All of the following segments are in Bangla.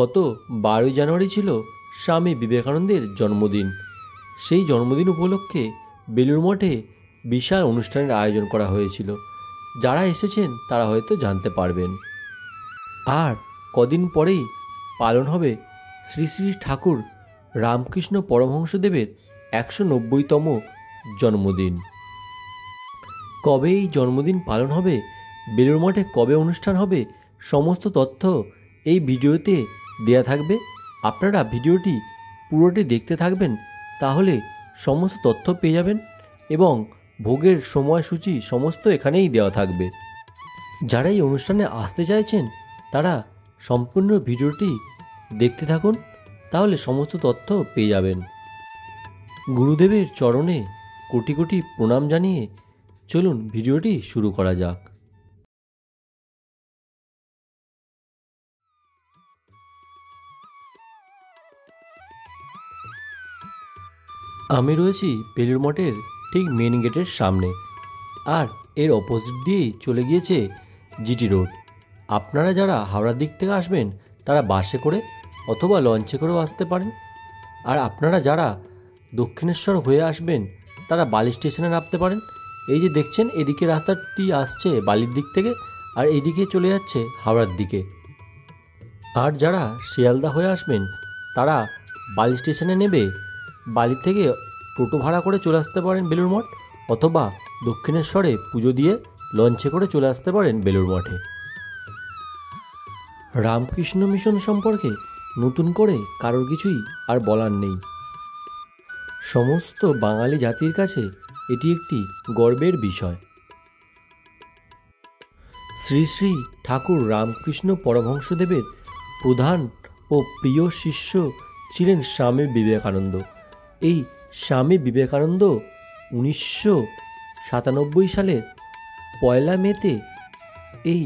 গত 12ই জানুয়ারি ছিল স্বামী বিবেকানন্দের জন্মদিন। সেই জন্মদিন উপলক্ষে বেলুড় মঠে বিশাল অনুষ্ঠানের আয়োজন করা হয়েছিল। যারা এসেছেন তারা হয়তো জানতে পারবেন। আর কদিন পরেই পালন হবে শ্রী শ্রী ঠাকুর রামকৃষ্ণ পরমহংসদেবের 190তম জন্মদিন। কবে এই জন্মদিন পালন হবে, বেলুড় মঠে কবে অনুষ্ঠান হবে, সমস্ত তথ্য এই ভিডিওতে দেয়া থাকবে। আপনারা ভিডিওটি পুরোটি দেখতে থাকবেন, তাহলে সমস্ত তথ্য পেয়ে যাবেন এবং ভোগের সময়সূচি সমস্ত এখানেই দেওয়া থাকবে। যারা এই অনুষ্ঠানে আসতে চাইছেন তারা সম্পূর্ণ ভিডিওটি দেখতে থাকুন, তাহলে সমস্ত তথ্য পেয়ে যাবেন। গুরুদেবের চরণে কোটি কোটি প্রণাম জানিয়ে চলুন ভিডিওটি শুরু করা যাক। আমি রয়েছি বেলুড় মঠের ঠিক মেন গেটের সামনে, আর এর অপোজিট দিয়েই চলে গিয়েছে জিটি রোড। আপনারা যারা হাওড়ার দিক থেকে আসবেন তারা বাসে করে অথবা লঞ্চে করেও আসতে পারেন। আর আপনারা যারা দক্ষিণেশ্বর হয়ে আসবেন তারা বালি স্টেশনে নামতে পারেন। এই যে দেখছেন এদিকে রাস্তাটি আসছে বালির দিক থেকে, আর এইদিকে চলে যাচ্ছে হাওড়ার দিকে। আর যারা শিয়ালদা হয়ে আসবেন তারা বালি স্টেশনে নেবে বালি থেকে টোটো ভাড়া করে চলে আসতে পারেন বেলুড় মঠ, অথবা দক্ষিণেশ্বরে পুজো দিয়ে লঞ্চে করে চলে আসতে পারেন বেলুড় মঠে। রামকৃষ্ণ মিশন সম্পর্কে নতুন করে কারোর কিছুই আর বলার নেই। সমস্ত বাঙালি জাতির কাছে এটি একটি গর্বের বিষয়। শ্রী শ্রী ঠাকুর রামকৃষ্ণ পরমহংসদেবের প্রধান ও প্রিয় শিষ্য ছিলেন স্বামী বিবেকানন্দ। এই স্বামী বিবেকানন্দ 1997 সালের 1 মেতে এই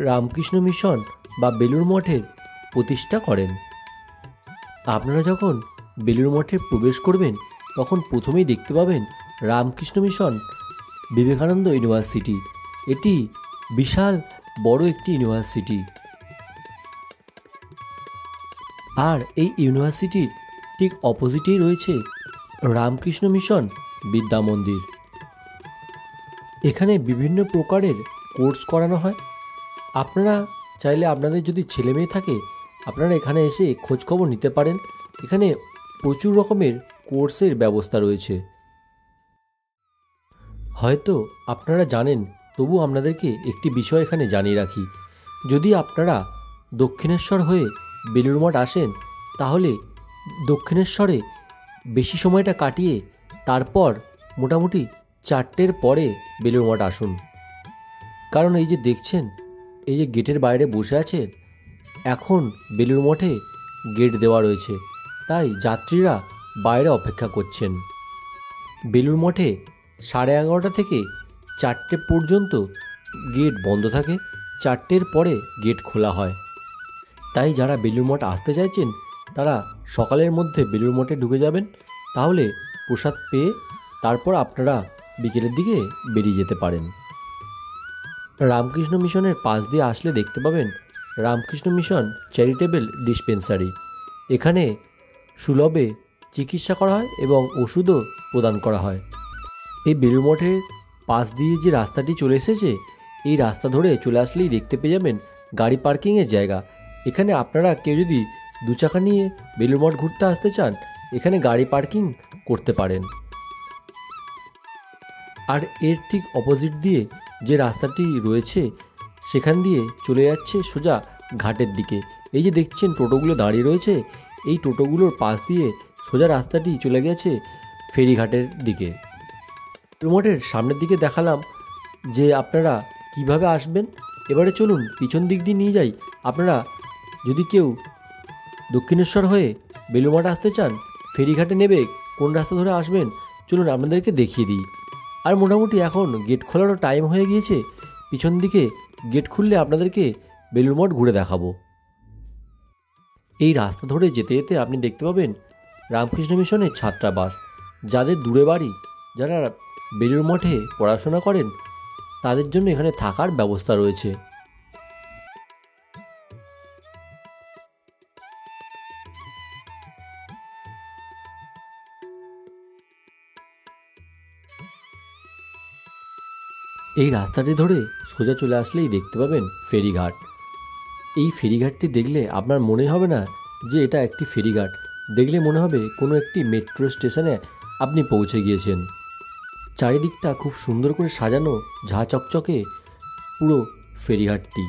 রামকৃষ্ণ মিশন বা বেলুড় মঠের প্রতিষ্ঠা করেন। আপনারা যখন বেলুড় মঠে প্রবেশ করবেন তখন প্রথমেই দেখতে পাবেন রামকৃষ্ণ মিশন বিবেকানন্দ ইউনিভার্সিটি। এটি বিশাল বড় একটি ইউনিভার্সিটি। আর এই ইউনিভার্সিটির ঠিক অপোজিটেই রয়েছে রামকৃষ্ণ মিশন বিদ্যা মন্দির। এখানে বিভিন্ন প্রকারের কোর্স করানো হয়। আপনারা চাইলে আপনাদের যদি ছেলে মেয়ে থাকে আপনারা এখানে এসে খোঁজখবর নিতে পারেন। এখানে প্রচুর রকমের কোর্সের ব্যবস্থা রয়েছে। হয়তো আপনারা জানেন, তবু আপনাদেরকে একটি বিষয় এখানে জানিয়ে রাখি। যদি আপনারা দক্ষিণেশ্বর হয়ে বেলুড় মঠ আসেন তাহলে দক্ষিণেশ্বরে বেশি সময়টা কাটিয়ে তারপর মোটামুটি 4টের পরে বেলুড় মঠ আসুন। কারণ এই যে দেখছেন এই যে গেটের বাইরে বসে আছেন, এখন বেলুড় মঠে গেট দেওয়া রয়েছে, তাই যাত্রীরা বাইরে অপেক্ষা করছেন। বেলুড় মঠে 11:30 থেকে 4টে পর্যন্ত গেট বন্ধ থাকে, 4টের পরে গেট খোলা হয়। তাই যারা বেলুড় মঠ আসতে চাইছেন তারা সকালের মধ্যে বেলুড় মঠে ঢুকে যাবেন, তাহলে প্রসাদ পেয়ে তারপর আপনারা বিকেলের দিকে বেরিয়ে যেতে পারেন। রামকৃষ্ণ মিশনের পাশ দিয়ে আসলে দেখতে পাবেন রামকৃষ্ণ মিশন চ্যারিটেবল ডিসপেন্সারি। এখানে সুলভে চিকিৎসা করা হয় এবং ওষুধও প্রদান করা হয়। এই বেলুড় মঠের পাশ দিয়ে যে রাস্তাটি চলে এসেছে, এই রাস্তা ধরে চলে আসলেই দেখতে পেয়ে যাবেন গাড়ি পার্কিংয়ের জায়গা। এখানে আপনারা কেউ যদি 2 চাকা নিয়ে বেলুড় মঠ ঘুরতে আসতে চান এখানে গাড়ি পার্কিং করতে পারেন। আর এর ঠিক অপোজিট দিয়ে যে রাস্তাটি রয়েছে সেখান দিয়ে চলে যাচ্ছে সোজা ঘাটের দিকে। এই যে দেখছেন টোটোগুলো দাঁড়িয়ে রয়েছে, এই টোটোগুলোর পাশ দিয়ে সোজা রাস্তাটি চলে গেছে ফেরিঘাটের দিকে। বেলুড় মঠের সামনের দিকে দেখালাম যে আপনারা কিভাবে আসবেন। এবারে চলুন পিছন দিক দিয়ে নিয়ে যাই। আপনারা যদি কেউ দক্ষিণেশ্বর হয়ে বেলুড় মঠ আসতে চান, ফেরিঘাটে নেবে কোন রাস্তা ধরে আসবেন চলুন আপনাদেরকে দেখিয়ে দিই। আর মোটামুটি এখন গেট খোলারও টাইম হয়ে গিয়েছে, পিছন দিকে গেট খুললে আপনাদেরকে বেলুড় মঠ ঘুরে দেখাবো। এই রাস্তা ধরে যেতে যেতে আপনি দেখতে পাবেন রামকৃষ্ণ মিশনের ছাত্রাবাস। যাদের দূরে বাড়ি, যারা বেলুড় মঠে পড়াশোনা করেন তাদের জন্য এখানে থাকার ব্যবস্থা রয়েছে। এই রাস্তাটি ধরে সোজা চলে আসলেই দেখতে পাবেন ফেরিঘাট। এই ফেরিঘাটটি দেখলে আপনার মনে হবে না যে এটা একটি ফেরিঘাট, দেখলে মনে হবে কোনো একটি মেট্রো স্টেশনে আপনি পৌঁছে গিয়েছেন। চারিদিকটা খুব সুন্দর করে সাজানো, ঝাঁ চকচকে পুরো ফেরিঘাটটি।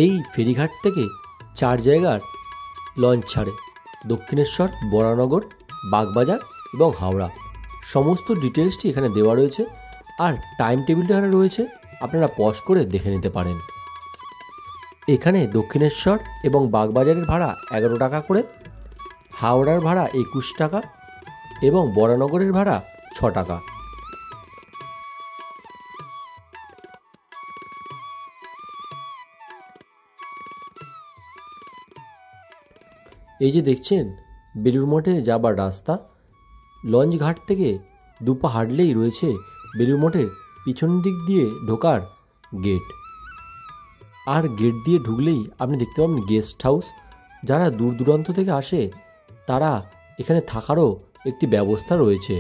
এই ফেরিঘাট থেকে 4 জায়গার লঞ্চ ছাড়ে, দক্ষিণেশ্বর, বরানগর, বাগবাজার এবং হাওড়া। সমস্ত ডিটেলসটি এখানে দেওয়া রয়েছে, আর টাইম টেবিলটা এখানে রয়েছে, আপনারা পজ করে দেখে নিতে পারেন। এখানে দক্ষিণেশ্বর এবং বাগবাজারের ভাড়া 11 টাকা করে, হাওড়ার ভাড়া 21 টাকা এবং বরানগরের ভাড়া 6 টাকা। এই যে দেখছেন বেলুড় মঠে যাবার রাস্তা, লঞ্চ ঘাট থেকে 2 পা হাঁটলেই রয়েছে বেলুড় মঠের পিছন দিক দিয়ে ঢোকার গেট। আর গেট দিয়ে ঢুকলেই আপনি দেখতে পাবেন গেস্ট হাউস। যারা দূর দূরান্ত থেকে আসে তারা এখানে থাকারও একটি ব্যবস্থা রয়েছে।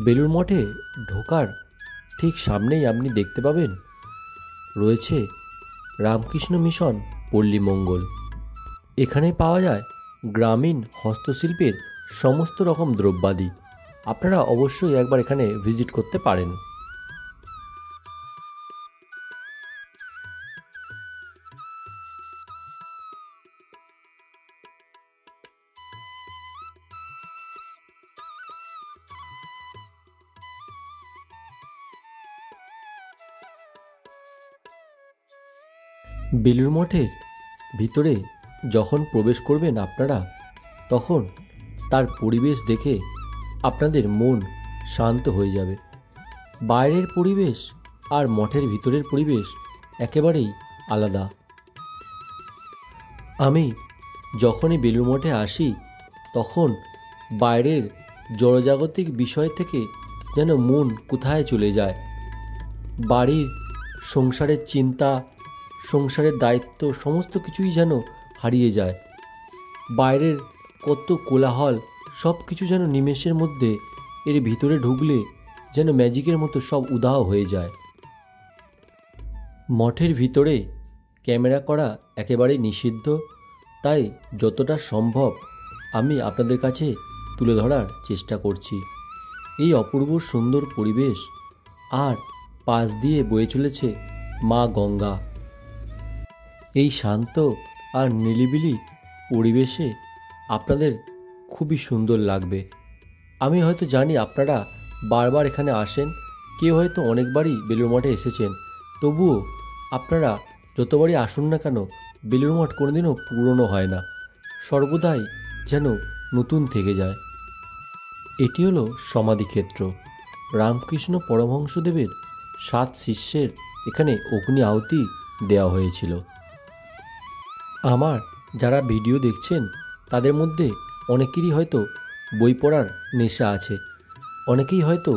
বেলুড় মঠে ঢোকার ঠিক সামনেই আপনি দেখতে পাবেন রয়েছে রামকৃষ্ণ মিশন পল্লী মঙ্গল। এখানে পাওয়া যায় গ্রামীণ হস্তশিল্পের সমস্ত রকম দ্রব্যাদি। আপনারা অবশ্যই একবার এখানে ভিজিট করতে পারেন। বেলুড় মঠের ভিতরে যখন প্রবেশ করবেন আপনারা, তখন তার পরিবেশ দেখে আপনাদের মন শান্ত হয়ে যাবে। বাইরের পরিবেশ আর মঠের ভিতরের পরিবেশ একেবারেই আলাদা। আমি যখনই বেলুড় মঠে আসি তখন বাইরের জড়জাগতিক বিষয় থেকে যেন মন কোথায় চলে যায়। বাড়ির সংসারের চিন্তা, সংসারের দায়িত্ব সমস্ত কিছুই যেন হারিয়ে যায়। বাইরের কত কোলাহল সব কিছু যেন নিমেষের মধ্যে এর ভিতরে ঢুকলে যেন ম্যাজিকের মতো সব উধাও হয়ে যায়। মঠের ভিতরে ক্যামেরা করা একেবারেই নিষিদ্ধ, তাই যতটা সম্ভব আমি আপনাদের কাছে তুলে ধরার চেষ্টা করছি। এই অপূর্ব সুন্দর পরিবেশ, আর পাশ দিয়ে বয়ে চলেছে মা গঙ্গা। এই শান্ত আর নিরিবিলি পরিবেশে আপনাদের খুবই সুন্দর লাগবে। আমি হয়তো জানি আপনারা বারবার এখানে আসেন, কেউ হয়তো অনেকবারই বেলুড় মঠে এসেছেন, তবুও আপনারা যতবারই আসুন না কেন বেলুড় মঠ কোনোদিনও পুরনো হয় না, সর্বদাই যেন নতুন থেকে যায়। এটি হলো সমাধিক্ষেত্র। রামকৃষ্ণ পরমহংসদেবের 7 শিষ্যের এখানে অগ্নি আহুতি দেওয়া হয়েছিল। আমার যারা ভিডিও দেখছেন তাদের মধ্যে অনেকেরই হয়তো বই পড়ার নেশা আছে। অনেকেই হয়তো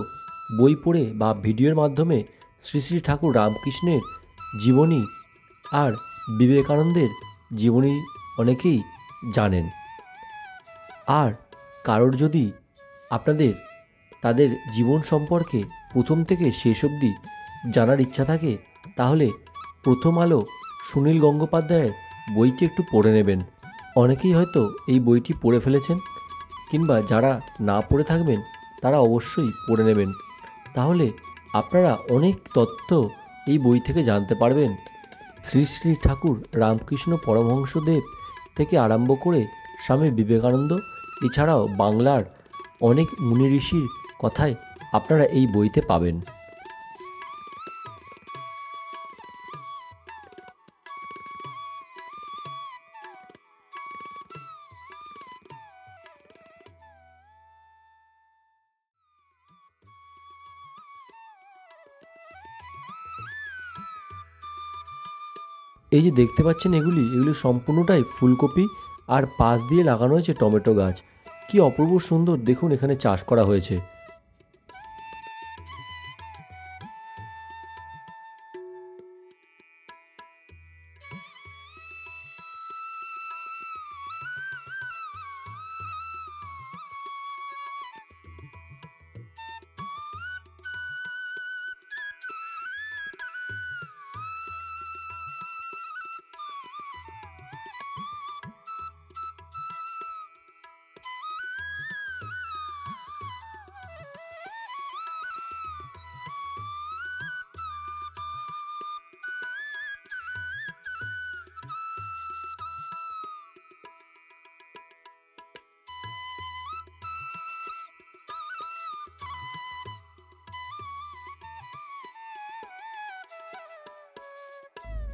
বই পড়ে বা ভিডিওর মাধ্যমে শ্রী শ্রী ঠাকুর রামকৃষ্ণের জীবনী আর বিবেকানন্দের জীবনী অনেকেই জানেন। আর কারোর যদি আপনাদের তাদের জীবন সম্পর্কে প্রথম থেকে শেষ অবধি জানার ইচ্ছা থাকে, তাহলে প্রথম আলো সুনীল গঙ্গোপাধ্যায়ের বইটি একটু পড়ে নেবেন। অনেকেই হয়তো এই বইটি পড়ে ফেলেছেন, কিংবা যারা না পড়ে থাকবেন তারা অবশ্যই পড়ে নেবেন। তাহলে আপনারা অনেক তথ্য এই বই থেকে জানতে পারবেন। শ্রী শ্রী ঠাকুর রামকৃষ্ণ পরমহংসদেব থেকে আরম্ভ করে স্বামী বিবেকানন্দ, এছাড়াও বাংলার অনেক মুনি ঋষির কথাই আপনারা এই বইতে পাবেন। এই যে দেখতে পাচ্ছেন এগুলি সম্পূর্ণটাই ফুলকপি, আর পাশ দিয়ে লাগানো হয়েছে টমেটো গাছ। কি অপূর্ব সুন্দর দেখুন এখানে চাষ করা হয়েছে।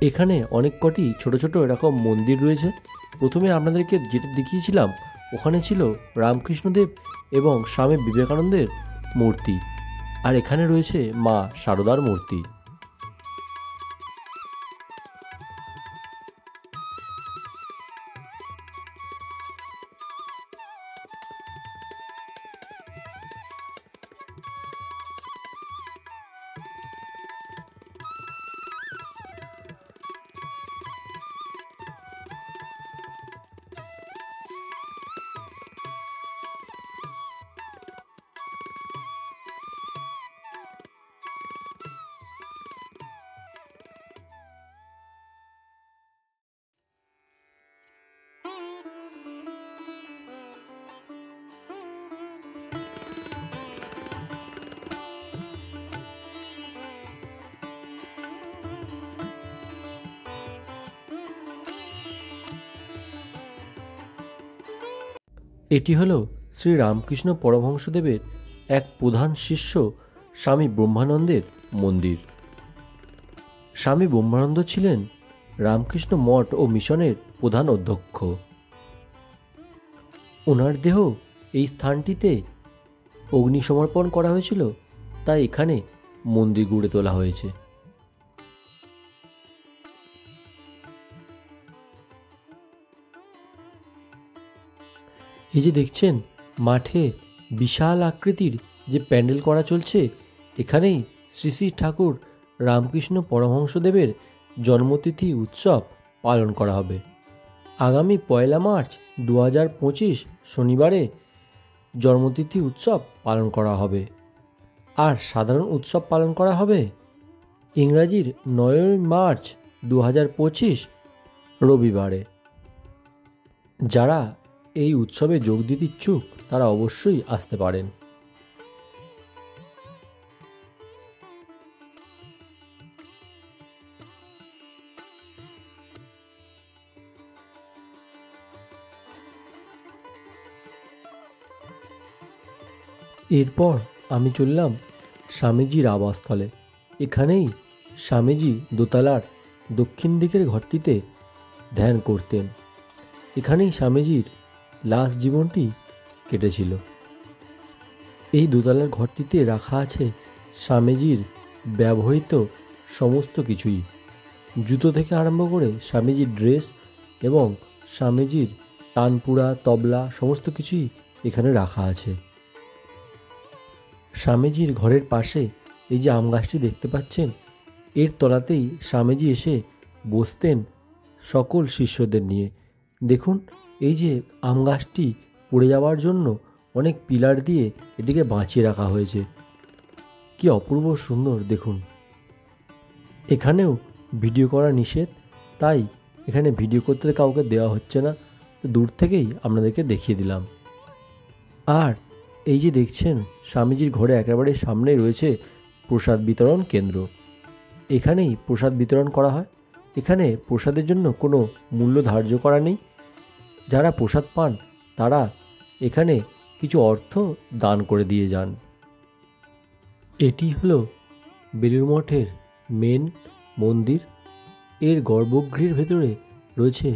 এখানে অনেক কটি ছোট ছোট এরকম মন্দির রয়েছে। প্রথমে আপনাদেরকে যেটা দেখিয়েছিলাম ওখানে ছিল রামকৃষ্ণদেব এবং স্বামী বিবেকানন্দের মূর্তি, আর এখানে রয়েছে মা শারদার মূর্তি। এটি হলো শ্রী রামকৃষ্ণ পরমহংসদেবের এক প্রধান শিষ্য স্বামী ব্রহ্মানন্দের মন্দির। স্বামী ব্রহ্মানন্দ ছিলেন রামকৃষ্ণ মঠ ও মিশনের প্রধান অধ্যক্ষ। ওনার দেহ এই স্থানটিতে অগ্নিসমর্পণ করা হয়েছিল, তাই এখানে মন্দির গড়ে তোলা হয়েছে। এই যে দেখছেন মাঠে বিশাল আকৃতির যে প্যান্ডেল করা চলছে, এখানেই শ্রী শ্রী ঠাকুর রামকৃষ্ণ পরমহংসদেবের জন্মতিথি উৎসব পালন করা হবে। আগামী 1 মার্চ 2025 শনিবারে জন্মতিথি উৎসব পালন করা হবে, আর সাধারণ উৎসব পালন করা হবে ইংরাজির 9 মার্চ 2025 রবিবারে। যারা এই উৎসবে যোগ দিতে ইচ্ছুক তারা অবশ্যই আসতে পারেন। এরপর আমি চললাম স্বামীজির আবাসস্থলে। এখানেই স্বামীজি দোতলার দক্ষিণ দিকের ঘরটিতে ধ্যান করতেন। এখানেই স্বামীজির লাস্ট জীবনটি কেটেছিল। এই দোতলার ঘরটিতে রাখা আছে স্বামীজির ব্যবহৃত সমস্ত কিছুই, জুতো থেকে আরম্ভ করে স্বামীজির ড্রেস এবং স্বামীজির তানপুরা, তবলা সমস্ত কিছুই এখানে রাখা আছে। স্বামীজির ঘরের পাশে এই যে আম গাছটি দেখতে পাচ্ছেন, এর তলাতেই স্বামীজি এসে বসতেন সকল শিষ্যদের নিয়ে। দেখুন এই যে আম গাছটি পড়ে যাওয়ার জন্য অনেক পিলার দিয়ে এটিকে বাঁচিয়ে রাখা হয়েছে। কি অপূর্ব সুন্দর দেখুন। এখানেও ভিডিও করা নিষেধ, তাই এখানে ভিডিও করতে কাউকে দেওয়া হচ্ছে না, তো দূর থেকেই আপনাদেরকে দেখিয়ে দিলাম। আর এই যে দেখছেন স্বামীজির ঘরে একেবারে সামনে রয়েছে প্রসাদ বিতরণ কেন্দ্র। এখানেই প্রসাদ বিতরণ করা হয়। এখানে প্রসাদের জন্য কোনো মূল্য ধার্য করা নেই। যারা প্রসাদ পান তারা এখানে কিছু অর্থ দান করে দিয়ে যান। এটি হলো বেলুড় মঠের মেন মন্দির। এর গর্ভগৃহের ভেতরে রয়েছে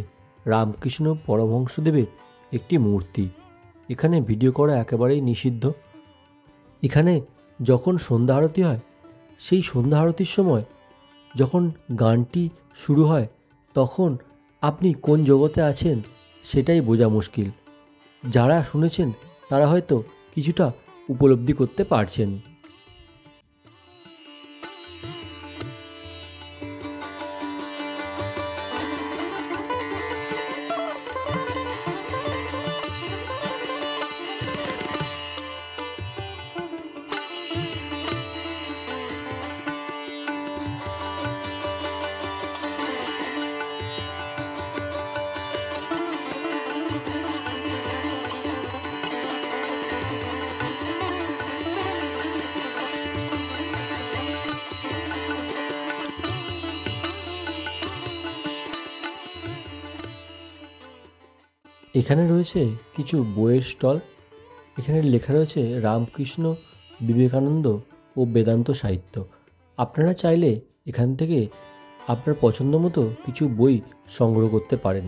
রামকৃষ্ণ পরমহংসদেবের একটি মূর্তি। এখানে ভিডিও করা একেবারেই নিষিদ্ধ। এখানে যখন সন্ধ্যা আরতি হয়, সেই সন্ধ্যা আরতির সময় যখন গানটি শুরু হয়, তখন আপনি কোন জগতে আছেন সেটাই বোঝা মুশকিল। যারা শুনেছেন তারা হয়তো কিছুটা উপলব্ধি করতে পারছেন। এখানে রয়েছে কিছু বইয়ের স্টল। এখানে লেখা রয়েছে রামকৃষ্ণ, বিবেকানন্দ ও বেদান্ত সাহিত্য। আপনারা চাইলে এখান থেকে আপনার পছন্দ মতো কিছু বই সংগ্রহ করতে পারেন।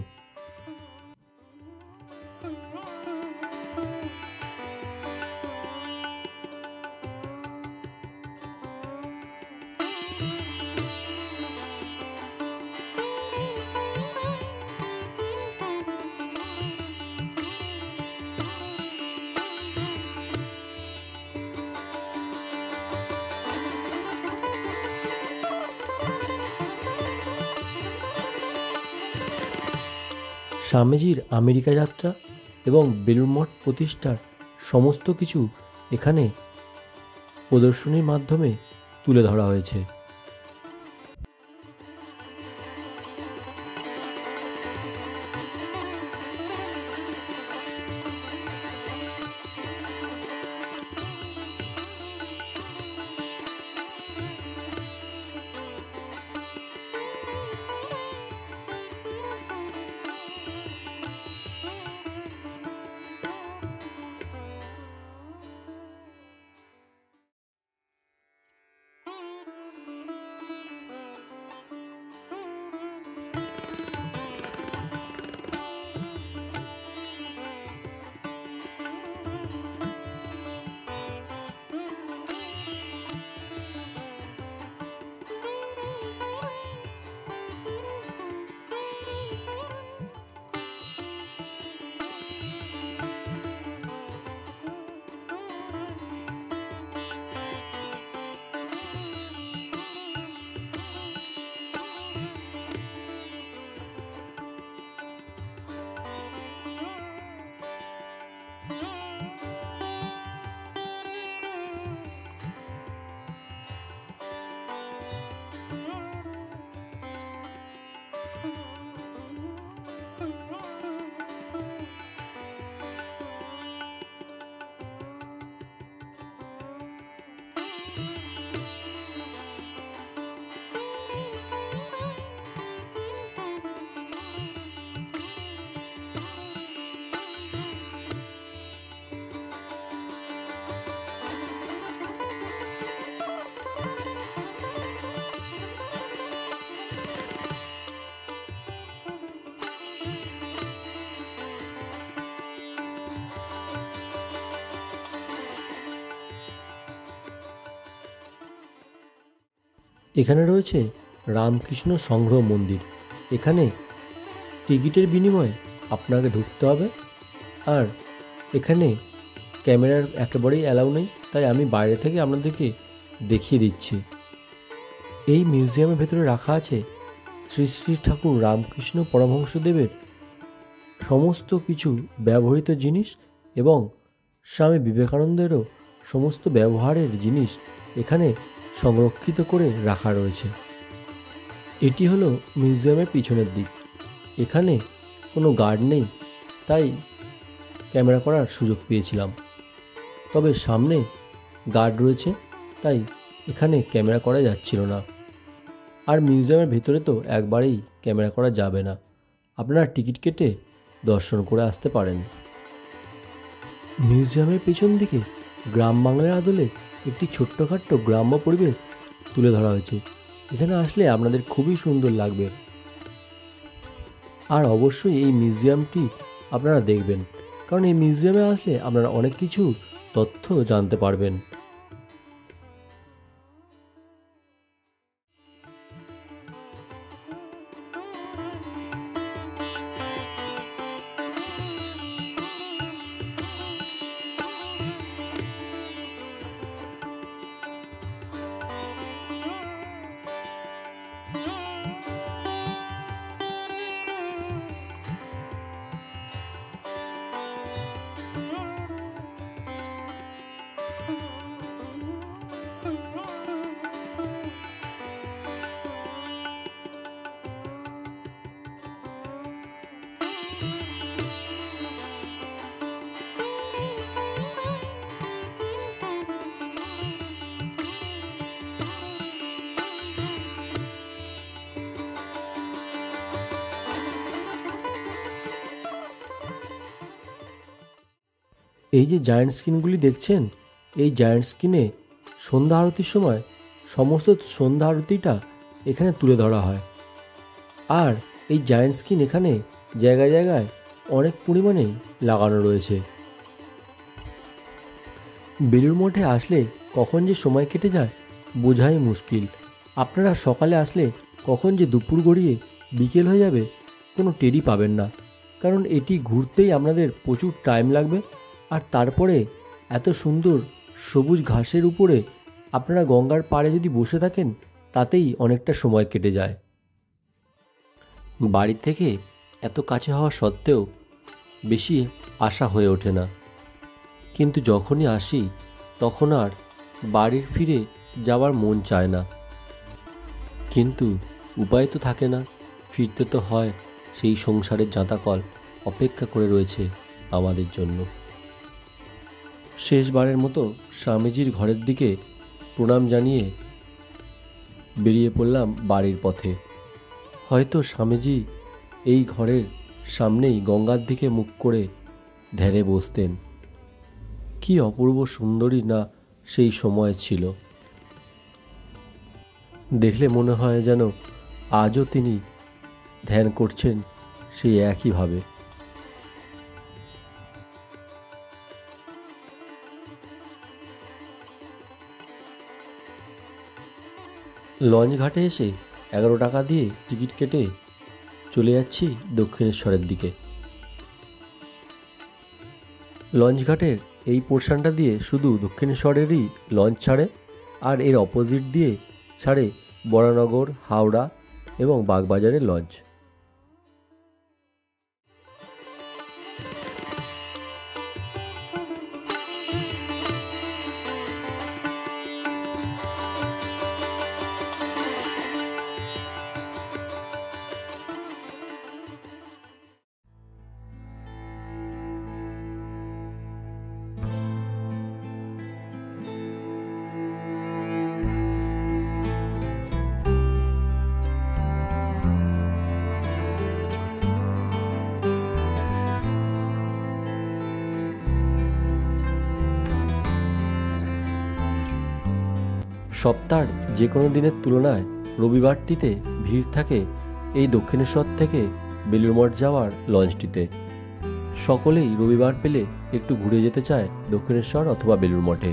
স্বামীজির আমেরিকা যাত্রা এবং বেলুড় মঠ প্রতিষ্ঠার সমস্ত কিছু এখানে প্রদর্শনীর মাধ্যমে তুলে ধরা হয়েছে। এখানে রয়েছে রামকৃষ্ণ সংগ্রহ মন্দির। এখানে টিকিটের বিনিময়ে আপনাকে ঢুকতে হবে, আর এখানে ক্যামেরার একেবারেই অ্যালাউ নেই, তাই আমি বাইরে থেকে আপনাদেরকে দেখিয়ে দিচ্ছি। এই মিউজিয়ামের ভেতরে রাখা আছে শ্রী শ্রী ঠাকুর রামকৃষ্ণ পরমহংসদেবের সমস্ত কিছু ব্যবহৃত জিনিস এবং স্বামী বিবেকানন্দেরও সমস্ত ব্যবহারের জিনিস এখানে সংরক্ষিত করে রাখা রয়েছে। এটি হলো মিউজিয়ামের পিছনের দিক। এখানে কোনো গার্ড নেই, তাই ক্যামেরা করার সুযোগ পেয়েছিলাম। তবে সামনে গার্ড রয়েছে, তাই এখানে ক্যামেরা করা যাচ্ছিল না। আর মিউজিয়ামের ভেতরে তো একবারেই ক্যামেরা করা যাবে না, আপনারা টিকিট কেটে দর্শন করে আসতে পারেন। মিউজিয়ামের পেছন দিকে গ্রাম বাংলার আদলে একটি ছোট্টখাট্ট গ্রাম্য পরিবেশ তুলে ধরা হয়েছে। এখানে আসলে আপনাদের খুবই সুন্দর লাগবে। আর অবশ্যই এই মিউজিয়ামটি আপনারা দেখবেন, কারণ এই মিউজিয়ামে আসলে আপনারা অনেক কিছু তথ্য জানতে পারবেন। এই যে জায়ান্ট স্ক্রিনগুলি দেখছেন, এই জায়ান্ট স্ক্রিনে সন্ধ্যা আরতির সময় সমস্ত সন্ধ্যা আরতিটা এখানে তুলে ধরা হয়। আর এই জায়ান্ট স্ক্রিন এখানে জায়গায় জায়গায় অনেক পরিমাণেই লাগানো রয়েছে। বেলুড় মঠে আসলে কখন যে সময় কেটে যায় বোঝাই মুশকিল। আপনারা সকালে আসলে কখন যে দুপুর গড়িয়ে বিকেল হয়ে যাবে কোনো টেরই পাবেন না, কারণ এটি ঘুরতেই আপনাদের প্রচুর টাইম লাগবে। আর তারপরে এত সুন্দর সবুজ ঘাসের উপরে আপনারা গঙ্গার পাড়ে যদি বসে থাকেন তাতেই অনেকটা সময় কেটে যায়। বাড়ি থেকে এত কাছে হওয়া সত্ত্বেও বেশি আশা হয়ে ওঠে না, কিন্তু যখনই আসি তখন আর বাড়ির ফিরে যাওয়ার মন চায় না। কিন্তু উপায় তো থাকে না, ফিরতে তো হয়। সেই সংসারের জাঁতাকল অপেক্ষা করে রয়েছে আমাদের জন্য। শেষবারের মতো স্বামীজির ঘরের দিকে প্রণাম জানিয়ে বেরিয়ে পড়লাম বাড়ির পথে। হয়তো স্বামীজি এই ঘরের সামনেই গঙ্গার দিকে মুখ করে ধ্যানে বসতেন। কি অপূর্ব সুন্দরী না সেই সময় ছিল। দেখলে মনে হয় যেন আজও তিনি ধ্যান করছেন সেই একইভাবে। লঞ্চ ঘাটে এসে 11 টাকা দিয়ে টিকিট কেটে চলে যাচ্ছি দক্ষিণেশ্বরের দিকে। লঞ্চ ঘাটের এই পোর্শনটা দিয়ে শুধু দক্ষিণেশ্বরেরই লঞ্চ ছাড়ে, আর এর অপোজিট দিয়ে ছাড়ে বরানগর, হাওড়া এবং বাগবাজারের লঞ্চ। সপ্তাহের যে কোনো দিনের তুলনায় রবিবারটিতে ভিড় থাকে এই দক্ষিণেশ্বর থেকে বেলুড় মঠ যাওয়ার লঞ্চটিতে। সকলেই রবিবার পেলে একটু ঘুরে যেতে চায় দক্ষিণেশ্বর অথবা বেলুড় মঠে।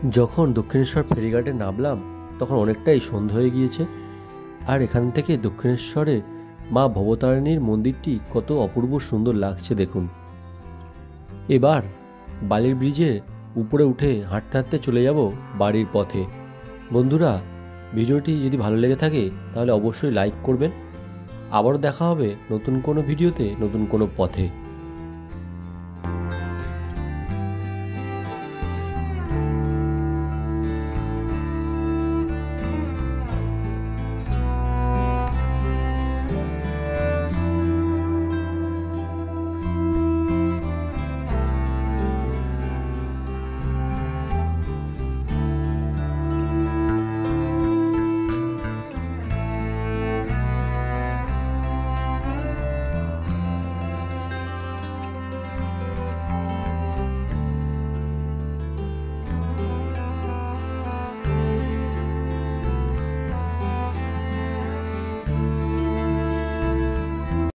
যখন দক্ষিণেশ্বর ফেরিঘাটে নামলাম তখন অনেকটাই সন্ধ্যা হয়ে গিয়েছে। আর এখান থেকে দক্ষিণেশ্বরের মা ভবতারিণীর মন্দিরটি কত অপূর্ব সুন্দর লাগছে দেখুন। এবার বালির ব্রিজের উপরে উঠে হাঁটতে হাঁটতে চলে যাব বাড়ির পথে। বন্ধুরা, ভিডিওটি যদি ভালো লেগে থাকে তাহলে অবশ্যই লাইক করবেন। আবারও দেখা হবে নতুন কোনো ভিডিওতে, নতুন কোনো পথে।